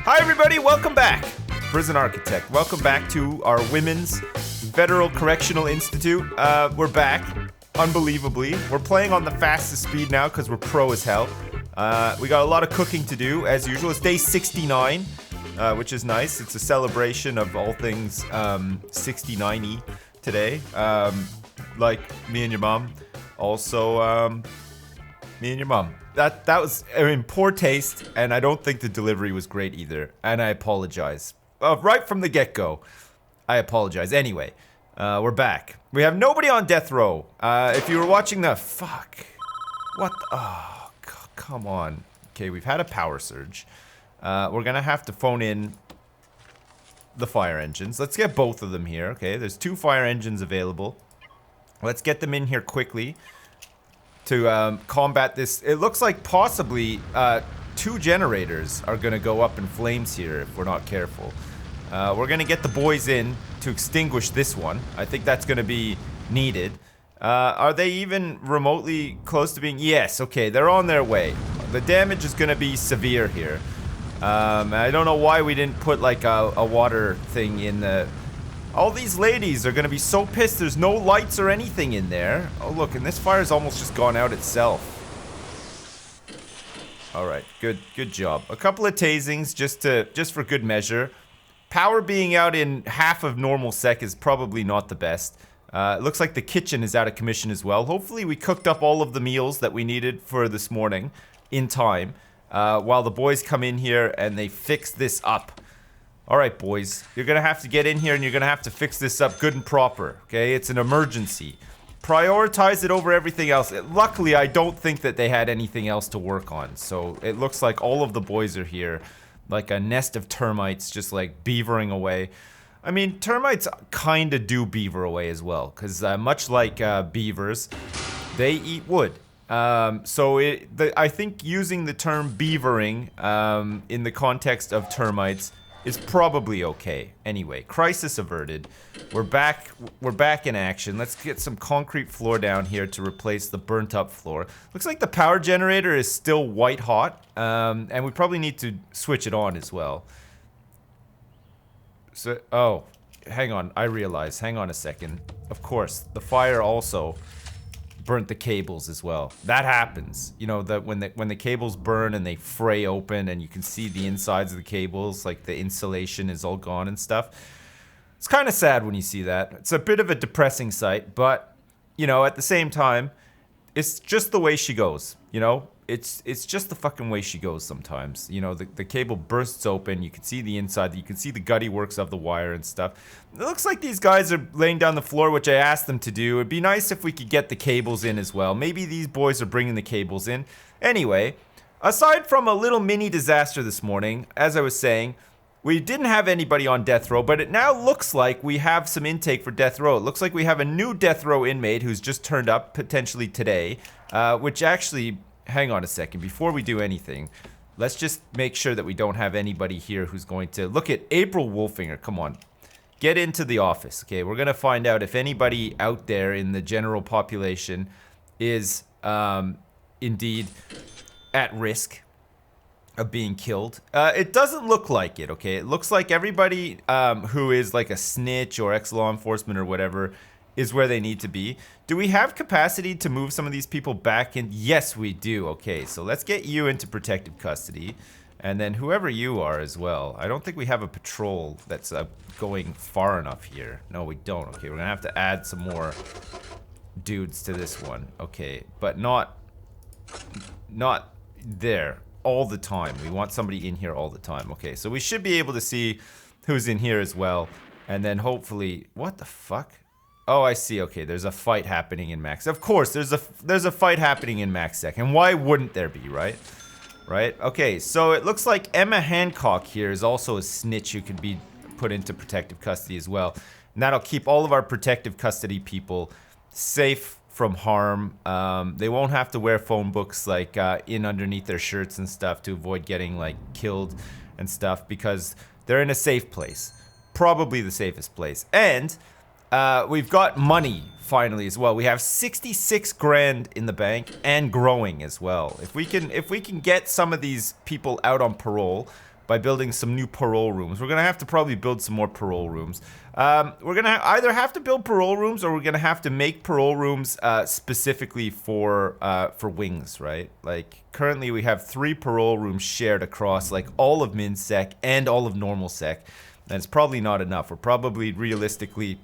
Hi everybody, welcome back. Prison Architect, welcome back to our Women's Federal Correctional Institute. We're back, unbelievably. We're playing on the fastest speed now because we're pro as hell. We got a lot of cooking to do, as usual. It's day 69, which is nice. It's a celebration of all things 69-y today. Like me and your mom. Also, me and your mom. That was in poor taste, and I don't think the delivery was great either. And I apologize. Right from the get-go, I apologize. Anyway, we're back. We have nobody on death row. If you were watching the... Fuck. What the... Oh, come on. Okay, we've had a power surge. We're gonna have to phone in the fire engines. Let's get both of them here. Okay, there's 2 fire engines available. Let's get them in here quickly to combat this. It looks like possibly 2 generators are gonna go up in flames here if we're not careful. We're gonna get the boys in to extinguish this one. I think that's gonna be needed. Are they even remotely close to being... Yes, okay, they're on their way. The damage is gonna be severe here. I don't know why we didn't put like a water thing in the... All these ladies are gonna be so pissed there's no lights or anything in there. Oh look, and this fire's almost just gone out itself. Alright, good job. A couple of tasings just for good measure. Power being out in half of normal sec is probably not the best. It looks like the kitchen is out of commission as well. Hopefully we cooked up all of the meals that we needed for this morning in time. While the boys come in here and they fix this up. Alright boys, you're gonna have to get in here and you're gonna have to fix this up good and proper, okay? It's an emergency. Prioritize it over everything else. Luckily, I don't think that they had anything else to work on, so it looks like all of the boys are here. Like a nest of termites just like beavering away. I mean, termites kinda do beaver away as well, because much like beavers, they eat wood. So I think using the term beavering in the context of termites is probably okay. Anyway, crisis averted. We're back in action. Let's get some concrete floor down here to replace the burnt up floor. Looks like the power generator is still white hot, and we probably need to switch it on as well. So, oh, hang on, I realize, hang on a second. Of course, the fire also burnt the cables as well. That happens. You know, that when the cables burn and they fray open and you can see the insides of the cables, like the insulation is all gone and stuff. It's kind of sad when you see that. It's a bit of a depressing sight, but, you know, at the same time, it's just the way she goes, you know? It's just the fucking way she goes sometimes. You know, the cable bursts open, you can see the inside, you can see the gutty works of the wire and stuff. It looks like these guys are laying down the floor, which I asked them to do. It'd be nice if we could get the cables in as well. Maybe these boys are bringing the cables in. Anyway, aside from a little mini disaster this morning, as I was saying, we didn't have anybody on death row, but it now looks like we have some intake for death row. It looks like we have a new death row inmate who's just turned up, potentially today, which actually... Hang on a second, before we do anything, let's just make sure that we don't have anybody here who's going to... Look at April Wolfinger, come on. Get into the office, okay? We're gonna find out if anybody out there in the general population is indeed at risk of being killed. It doesn't look like it, okay? It looks like everybody who is like a snitch or ex-law enforcement or whatever is where they need to be. Do we have capacity to move some of these people back in? Yes, we do. Okay, so let's get you into protective custody. And then whoever you are as well. I don't think we have a patrol that's going far enough here. No, we don't. Okay, we're gonna have to add some more dudes to this one. Okay, but not there all the time. We want somebody in here all the time. Okay, so we should be able to see who's in here as well. And then hopefully... What the fuck? Oh, I see. Okay, there's a fight happening in Max. Of course, there's a fight happening in Max Sec. And why wouldn't there be, right? Right? Okay, so it looks like Emma Hancock here is also a snitch who could be put into protective custody as well. And that'll keep all of our protective custody people safe from harm. They won't have to wear phone books like in underneath their shirts and stuff to avoid getting like killed and stuff because they're in a safe place. Probably the safest place. And we've got money finally as well. We have 66 grand in the bank and growing as well. If we can get some of these people out on parole, by building some new parole rooms. We're gonna have to probably build some more parole rooms. We're gonna either have to build parole rooms, or we're gonna have to make parole rooms specifically for wings, right? Like currently we have 3 parole rooms shared across like all of MinSec and all of normal sec, and it's probably not enough. We're probably realistically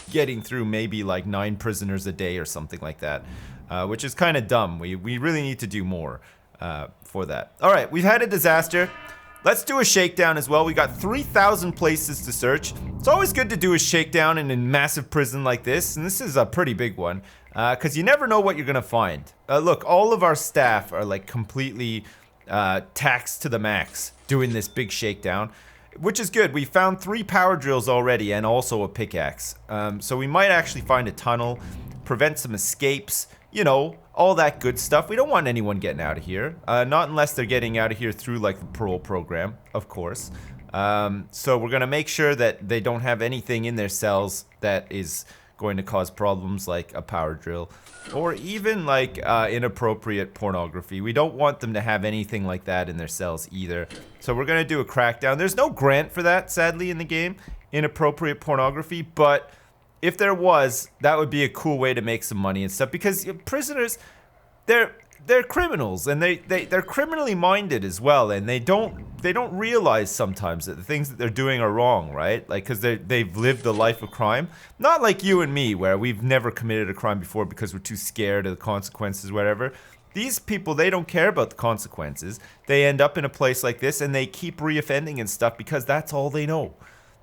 getting through maybe like 9 prisoners a day or something like that, which is kind of dumb. We really need to do more for that. All right, we've had a disaster. Let's do a shakedown as well. We got 3,000 places to search. It's always good to do a shakedown in a massive prison like this, and this is a pretty big one, because you never know what you're gonna find. Look, all of our staff are like completely taxed to the max doing this big shakedown, which is good. We found 3 power drills already and also a pickaxe. So we might actually find a tunnel, prevent some escapes, you know, all that good stuff. We don't want anyone getting out of here. Not unless they're getting out of here through like the parole program, of course. So we're gonna make sure that they don't have anything in their cells that is going to cause problems like a power drill or even like inappropriate pornography. We don't want them to have anything like that in their cells either. So we're gonna do a crackdown. There's no grant for that, sadly, in the game, inappropriate pornography, but if there was, that would be a cool way to make some money and stuff, because prisoners, they're criminals, and they're criminally minded as well, and they don't realize sometimes that the things that they're doing are wrong, right? Like, because they've lived a life of crime. Not like you and me, where we've never committed a crime before because we're too scared of the consequences, whatever. These people, they don't care about the consequences. They end up in a place like this, and they keep reoffending and stuff because that's all they know.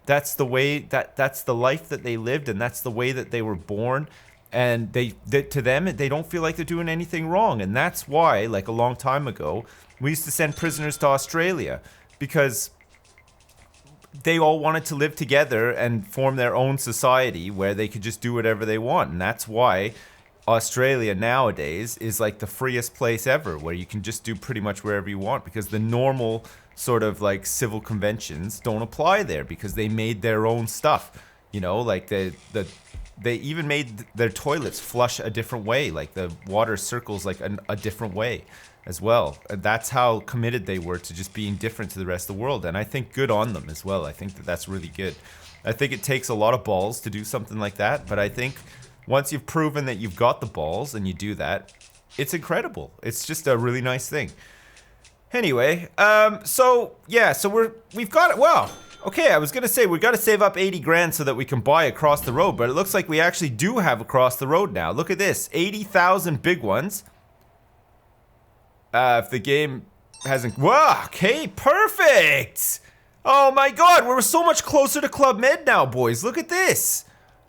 That's the way, that's the life that they lived, and that's the way that they were born. And to them, they don't feel like they're doing anything wrong. And that's why, like a long time ago, we used to send prisoners to Australia, because they all wanted to live together and form their own society where they could just do whatever they want. And that's why Australia nowadays is like the freest place ever, where you can just do pretty much wherever you want, because the normal sort of like civil conventions don't apply there, because they made their own stuff. You know, like they even made their toilets flush a different way, like the water circles like a different way as well. And that's how committed they were to just being different to the rest of the world. And I think good on them as well. I think that that's really good. I think it takes a lot of balls to do something like that, but I think once you've proven that you've got the balls and you do that, it's incredible. It's just a really nice thing. Anyway, so yeah, so we've got it. Well, okay, I was gonna say we gotta save up 80 grand so that we can buy across the road, but it looks like we actually do have across the road now. Look at this, 80,000 big ones. If the game hasn't, wow, okay, perfect. Oh my God, we're so much closer to Club Med now, boys. Look at this.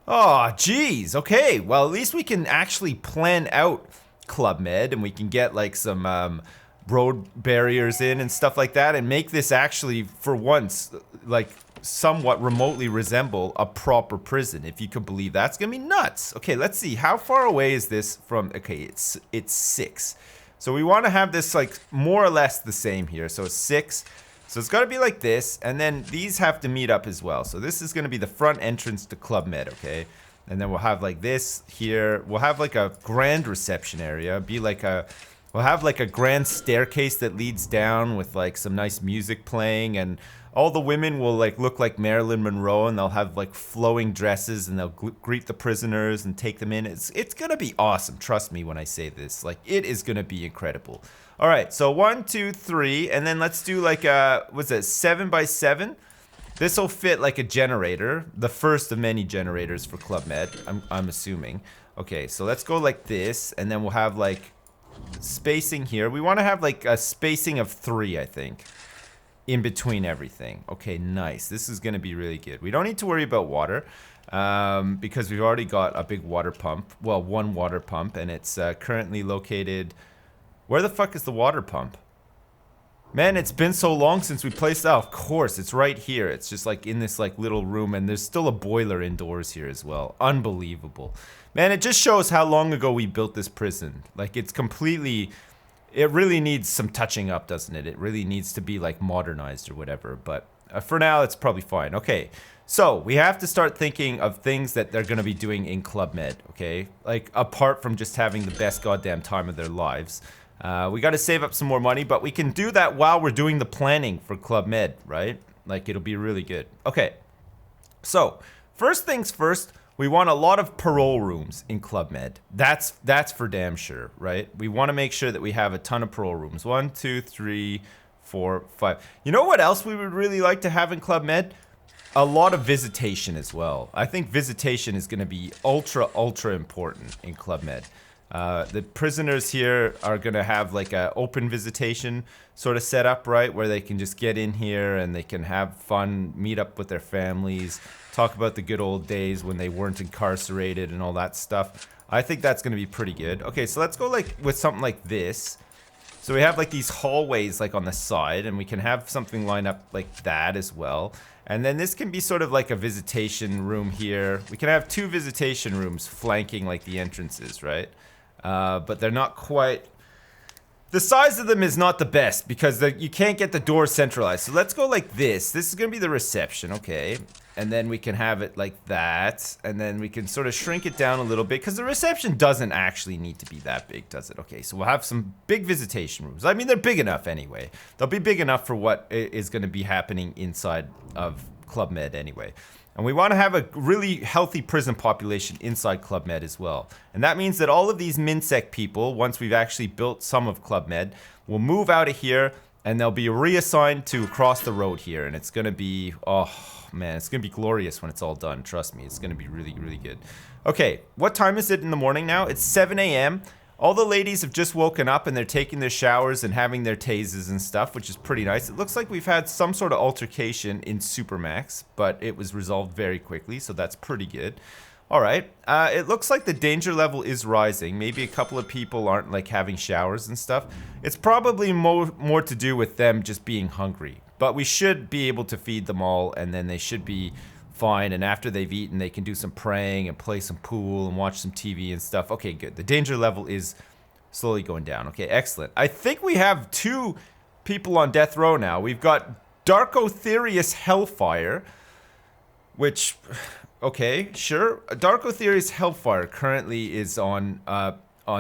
Oh, geez. Okay, well, at least we can actually plan out Club Med, and we can get like some road barriers in and stuff like that, and make this actually, for once, like somewhat remotely resemble a proper prison, if you could believe that. It's gonna be nuts. Okay, let's see. How far away is this from? Okay, it's 6. So we want to have this like more or less the same here. So it's 6. So it's got to be like this, and then these have to meet up as well. So this is going to be the front entrance to Club Med, okay? And then we'll have like this here. We'll have like a grand reception area. We'll have like a grand staircase that leads down with like some nice music playing, and all the women will like look like Marilyn Monroe, and they'll have like flowing dresses, and they'll greet the prisoners and take them in. It's going to be awesome. Trust me when I say this. Like, it is going to be incredible. All right, so 1, 2, 3, and then let's do like a, what's it, 7 by 7? This will fit like a generator, the first of many generators for Club Med, I'm assuming. Okay, so let's go like this, and then we'll have like spacing here. We want to have like a spacing of 3, I think, in between everything. Okay, nice. This is going to be really good. We don't need to worry about water, because we've already got a big water pump. Well, one water pump, and it's currently located. Where the fuck is the water pump? Man, it's been so long since we placed that. Of course, it's right here. It's just like in this like little room, and there's still a boiler indoors here as well. Unbelievable. Man, it just shows how long ago we built this prison. Like, it's completely, it really needs some touching up, doesn't it? It really needs to be like modernized or whatever, but for now it's probably fine. Okay, so we have to start thinking of things that they're gonna be doing in Club Med, okay? Like, apart from just having the best goddamn time of their lives. We got to save up some more money, but we can do that while we're doing the planning for Club Med, right? Like, it'll be really good. Okay, so first things first, we want a lot of parole rooms in Club Med. That's for damn sure, right? We want to make sure that we have a ton of parole rooms. 1, 2, 3, 4, 5. You know what else we would really like to have in Club Med? A lot of visitation as well. I think visitation is going to be ultra important in Club Med. The prisoners here are going to have like a open visitation sort of setup, right? Where they can just get in here and they can have fun, meet up with their families, talk about the good old days when they weren't incarcerated and all that stuff. I think that's going to be pretty good. Okay, so let's go like with something like this. So we have like these hallways like on the side, and we can have something lined up like that as well. And then this can be sort of like a visitation room here. We can have 2 visitation rooms flanking like the entrances, right? But they're not quite... The size of them is not the best because you can't get the door centralized. So let's go like this. This is going to be the reception, okay? And then we can have it like that. And then we can sort of shrink it down a little bit because the reception doesn't actually need to be that big, does it? Okay, so we'll have some big visitation rooms. I mean, they're big enough anyway. They'll be big enough for what is going to be happening inside of Club Med anyway. And we want to have a really healthy prison population inside Club Med as well. And that means that all of these MinSec people, once we've actually built some of Club Med, will move out of here and they'll be reassigned to across the road here. And it's going to be, oh man, it's going to be glorious when it's all done. Trust me, it's going to be really, really good. Okay, what time is it in the morning now? It's 7 a.m. All the ladies have just woken up and they're taking their showers and having their tases and stuff, which is pretty nice. It looks like we've had some sort of altercation in Supermax, but it was resolved very quickly, so that's pretty good. All right, it looks like the danger level is rising. Maybe a couple of people aren't like having showers and stuff. It's probably more to do with them just being hungry, but we should be able to feed them all, and then they should be fine, and after they've eaten they can do some praying and play some pool and watch some TV and stuff. Okay, good. The danger level is slowly going down. Okay, excellent. I think we have 2 people on death row now. We've got Darkotherius Hellfire, which, okay, sure. Darkotherius Hellfire currently is on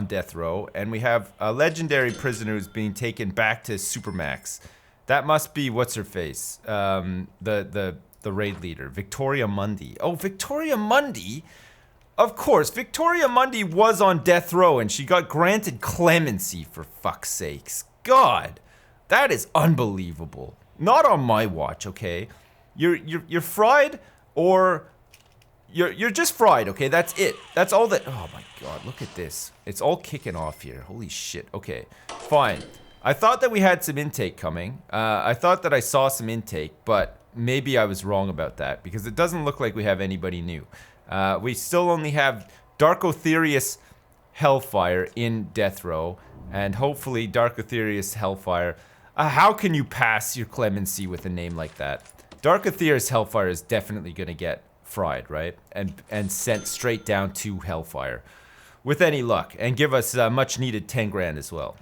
death row, and we have a legendary prisoner who's being taken back to Supermax. That must be what's her face, the raid leader, Victoria Mundy. Oh, Victoria Mundy? Of course, Victoria Mundy was on death row and she got granted clemency, for fuck's sakes. God, that is unbelievable. Not on my watch, okay? You're fried, or you're just fried, okay? That's it. That's all that. Oh my God, look at this. It's all kicking off here. Holy shit. Okay, fine. I thought that we had some intake coming. I thought that I saw some intake, but maybe I was wrong about that because it doesn't look like we have anybody new. We still only have Darkotherius Hellfire in death row, and hopefully Darkotherius Hellfire. How can you pass your clemency with a name like that? Darkotherius Hellfire is definitely going to get fried, right? And sent straight down to Hellfire with any luck, and give us much needed 10 grand as well.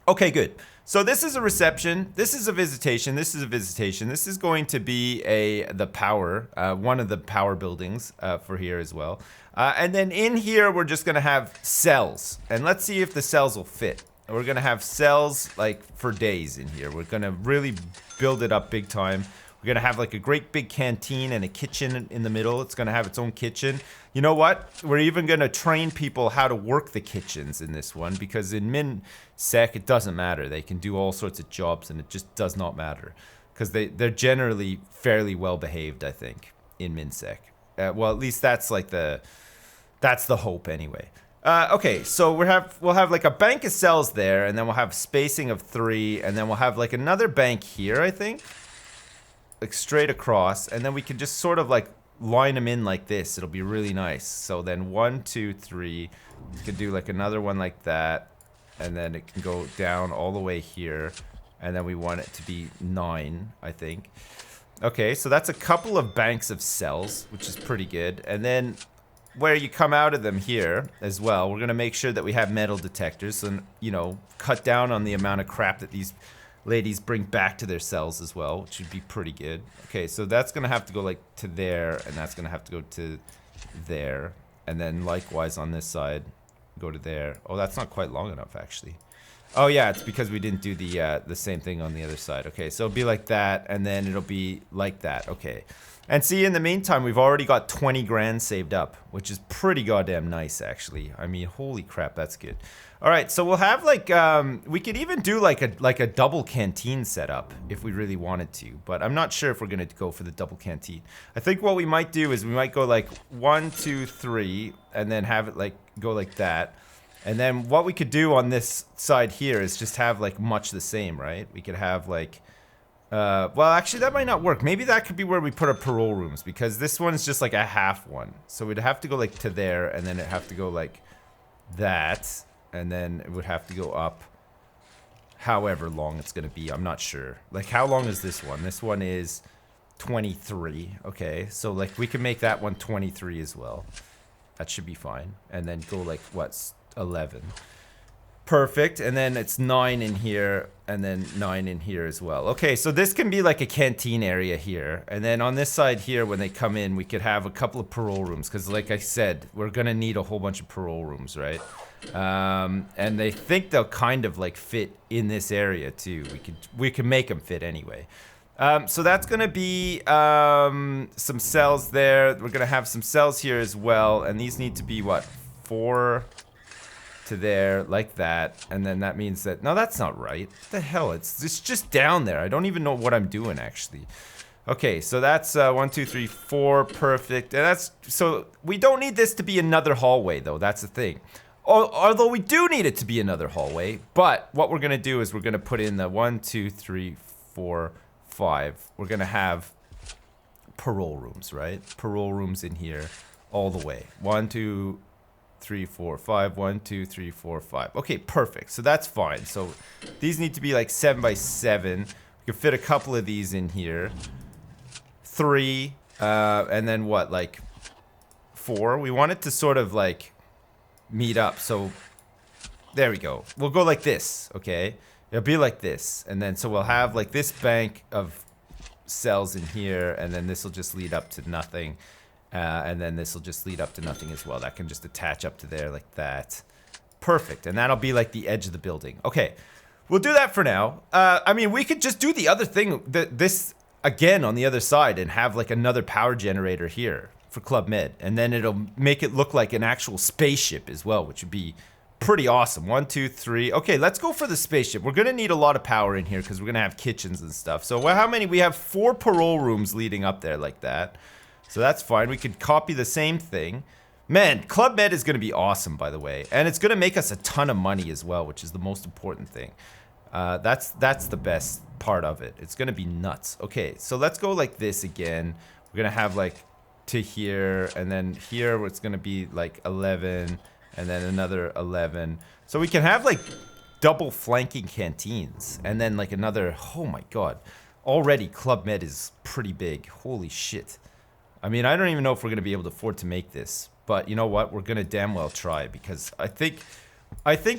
Okay, good. So this is a reception, this is a visitation, this is a visitation. This is going to be the power, one of the power buildings for here as well. And then in here, we're just gonna have cells. And let's see if the cells will fit. We're gonna have cells like for days in here. We're gonna really build it up big time. We're gonna have like a great big canteen and a kitchen in the middle. It's gonna have its own kitchen. You know what? We're even gonna train people how to work the kitchens in this one, because in MinSec it doesn't matter. They can do all sorts of jobs and it just does not matter. Because they're generally fairly well behaved, I think, in MinSec. Well, at least that's like that's the hope anyway. Okay, so we'll have like a bank of cells there, and then we'll have spacing of 3, and then we'll have like another bank here, I think. Like straight across, and then we can just sort of like line them in like this. It'll be really nice. So then 1, 2, 3. You can do like another one like that, and then it can go down all the way here, and then we want it to be 9, I think. Okay, so that's a couple of banks of cells, which is pretty good. And then where you come out of them here as well, we're gonna make sure that we have metal detectors, and you know, cut down on the amount of crap that these ladies bring back to their cells as well, which would be pretty good. Okay, so that's gonna have to go like to there, and that's gonna have to go to there, and then likewise on this side, go to there. Oh, that's not quite long enough actually. Oh yeah, it's because we didn't do the same thing on the other side. Okay, so it'll be like that, and then it'll be like that. Okay. And see, in the meantime, we've already got 20 grand saved up, which is pretty goddamn nice, actually. I mean, holy crap, that's good. All right, so we'll have like we could even do like a double canteen setup if we really wanted to, but I'm not sure if we're gonna go for the double canteen. I think what we might do is we might go like 1, 2, 3, and then have it like go like that. And then what we could do on this side here is just have like much the same, right? We could have like, well, actually that might not work. Maybe that could be where we put our parole rooms, because this one's just like a half one. So we'd have to go like to there, and then it'd have to go like that, and then it would have to go up however long it's gonna be. I'm not sure. Like, how long is this one? This one is 23. Okay, so like we can make that one 23 as well. That should be fine. And then go like, what's 11. Perfect. And then it's 9 in here, and then 9 in here as well. Okay, so this can be like a canteen area here. And then on this side here, when they come in, we could have a couple of parole rooms, because like I said, we're gonna need a whole bunch of parole rooms, right? And they think they'll kind of like fit in this area too. We can make them fit anyway. So that's gonna be some cells there. We're gonna have some cells here as well, and these need to be what, 4 to there, like that, and then that means that, no, that's not right. What the hell, it's just down there. I don't even know what I'm doing actually. Okay, so that's 1, 2, 3, 4, perfect. And that's, so we don't need this to be another hallway though, that's the thing. Although we do need it to be another hallway, but what we're gonna do is we're gonna put in the 1, 2, 3, 4, 5. We're gonna have parole rooms, right? Parole rooms in here all the way. 1, 2, 3, 4, 5. 1, 2, 3, 4, 5. Okay, perfect. So that's fine. So these need to be like 7 by 7. We can fit a couple of these in here. 3, and then what, like 4? We want it to sort of like meet up. So there we go. We'll go like this, okay? It'll be like this. And then so we'll have like this bank of cells in here, and then this will just lead up to nothing. And then this will just lead up to nothing as well. That can just attach up to there like that. Perfect. And that'll be like the edge of the building. Okay, we'll do that for now. I mean, we could just do the other thing, this again on the other side, and have like another power generator here for Club Med. And then it'll make it look like an actual spaceship as well, which would be pretty awesome. 1, 2, 3. Okay, let's go for the spaceship. We're gonna need a lot of power in here because we're gonna have kitchens and stuff. So how many? We have 4 parole rooms leading up there like that. So that's fine. We could copy the same thing. Man, Club Med is going to be awesome, by the way. And it's going to make us a ton of money as well, which is the most important thing. That's the best part of it. It's going to be nuts. Okay, so let's go like this again. We're going to have like to here, and then here it's going to be like 11, and then another 11. So we can have like double flanking canteens, and then like another, oh my god. Already Club Med is pretty big. Holy shit. I mean, I don't even know if we're going to be able to afford to make this. But you know what? We're going to damn well try, because I think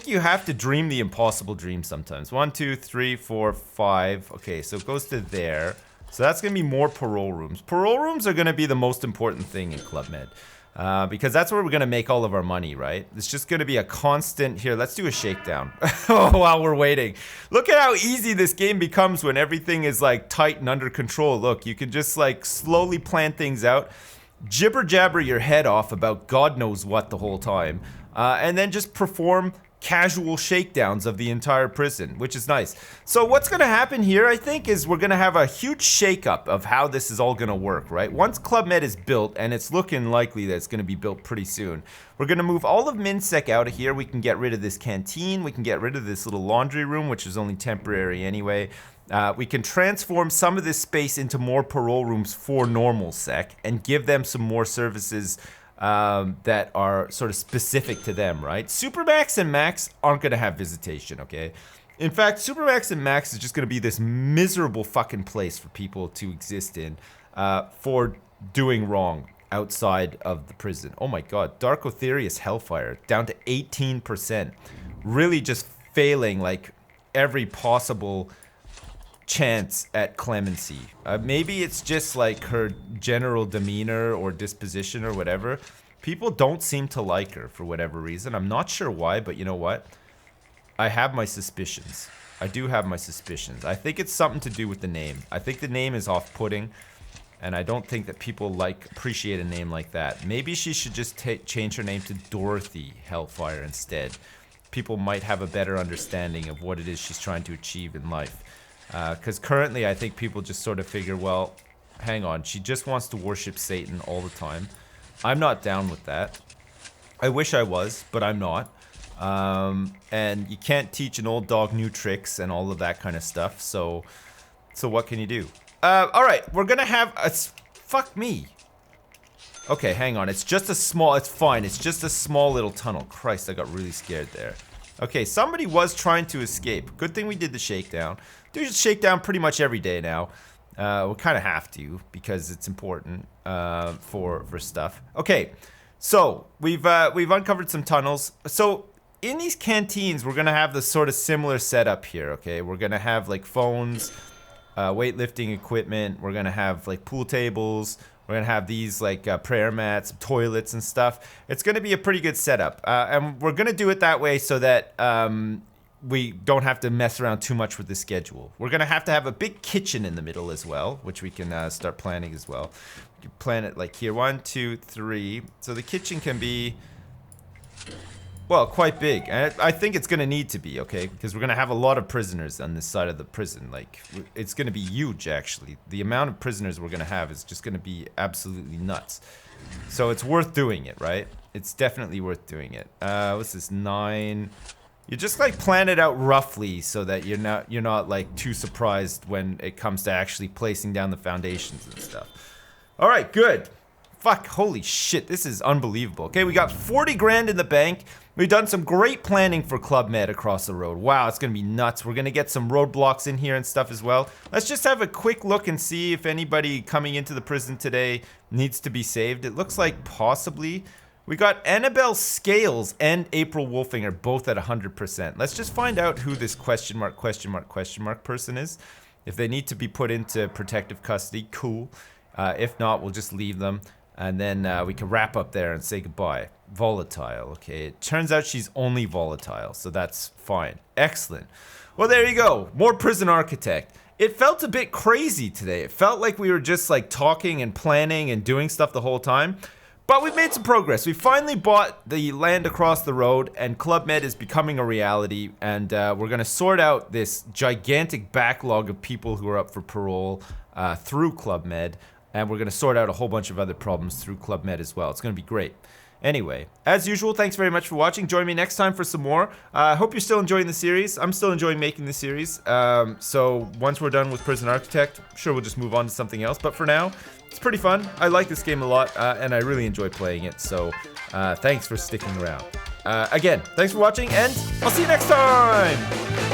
you have to dream the impossible dream sometimes. 1, 2, 3, 4, 5. Okay, so it goes to there. So that's going to be more parole rooms. Parole rooms are going to be the most important thing in Club Med. Because that's where we're going to make all of our money, right? It's just going to be a constant... Here, let's do a shakedown. While we're waiting. Look at how easy this game becomes when everything is like tight and under control. Look, you can just like slowly plan things out. Jibber jabber your head off about God knows what the whole time. And then just perform casual shakedowns of the entire prison, which is nice. So what's gonna happen here, I think, is we're gonna have a huge shakeup of how this is all gonna work, right? Once Club Med is built, and it's looking likely that it's gonna be built pretty soon, we're gonna move all of MinSec out of here. We can get rid of this canteen, we can get rid of this little laundry room, which is only temporary anyway. We can transform some of this space into more parole rooms for normal sec, and give them some more services that are sort of specific to them, right? Supermax and Max aren't gonna have visitation, okay? In fact, Supermax and Max is just gonna be this miserable fucking place for people to exist in for doing wrong outside of the prison. Oh my god, Darkotherius Hellfire, down to 18%. Really just failing like every possible chance at clemency. Maybe it's just like her general demeanor or disposition or whatever. People don't seem to like her for whatever reason. I'm not sure why, but you know what? I have my suspicions. I do have my suspicions. I think it's something to do with the name. I think the name is off-putting, and I don't think that people appreciate a name like that. Maybe she should just change her name to Dorothy Hellfire instead. People might have a better understanding of what it is she's trying to achieve in life. Because currently, I think people just sort of figure, well, hang on, she just wants to worship Satan all the time. I'm not down with that. I wish I was, but I'm not. And you can't teach an old dog new tricks and all of that kind of stuff. So what can you do? All right, we're gonna have fuck me. Okay, hang on. It's just a small. It's fine. It's just a small little tunnel. Christ, I got really scared there. Okay, somebody was trying to escape. Good thing we did the shakedown. Do the shakedown pretty much every day now. We kind of have to because it's important for stuff. Okay, so we've uncovered some tunnels. So in these canteens, we're gonna have the sort of similar setup here. Okay, we're gonna have like phones, weightlifting equipment. We're gonna have like pool tables. We're gonna have these like prayer mats, toilets and stuff. It's gonna be a pretty good setup, and we're gonna do it that way so that we don't have to mess around too much with the schedule. We're gonna have to have a big kitchen in the middle as well, which we can start planning as well. You can plan it like here, 1, 2, 3. So the kitchen can be, well, quite big. And I think it's gonna need to be, okay? Because we're gonna have a lot of prisoners on this side of the prison. Like, it's gonna be huge, actually. The amount of prisoners we're gonna have is just gonna be absolutely nuts. So it's worth doing it, right? It's definitely worth doing it. What's this, 9? You just like plan it out roughly so that you're not like too surprised when it comes to actually placing down the foundations and stuff. All right, good. Fuck, holy shit, this is unbelievable. Okay, we got 40 grand in the bank. We've done some great planning for Club Med across the road. Wow, it's gonna be nuts. We're gonna get some roadblocks in here and stuff as well. Let's just have a quick look and see if anybody coming into the prison today needs to be saved. It looks like possibly. We got Annabelle Scales and April Wolfinger both at 100%. Let's just find out who this question mark person is. If they need to be put into protective custody, cool. If not, we'll just leave them. And then we can wrap up there and say goodbye. Volatile, okay. It turns out she's only volatile, so that's fine. Excellent. Well, there you go. More prison architect. It felt a bit crazy today. It felt like we were just like talking and planning and doing stuff the whole time. But we've made some progress. We finally bought the land across the road, and Club Med is becoming a reality. And we're going to sort out this gigantic backlog of people who are up for parole through Club Med. And we're going to sort out a whole bunch of other problems through Club Med as well. It's going to be great. Anyway, as usual, thanks very much for watching. Join me next time for some more. I hope you're still enjoying the series. I'm still enjoying making the series. So once we're done with Prison Architect, I'm sure we'll just move on to something else. But for now, it's pretty fun. I like this game a lot, and I really enjoy playing it. So thanks for sticking around. Again, thanks for watching, and I'll see you next time!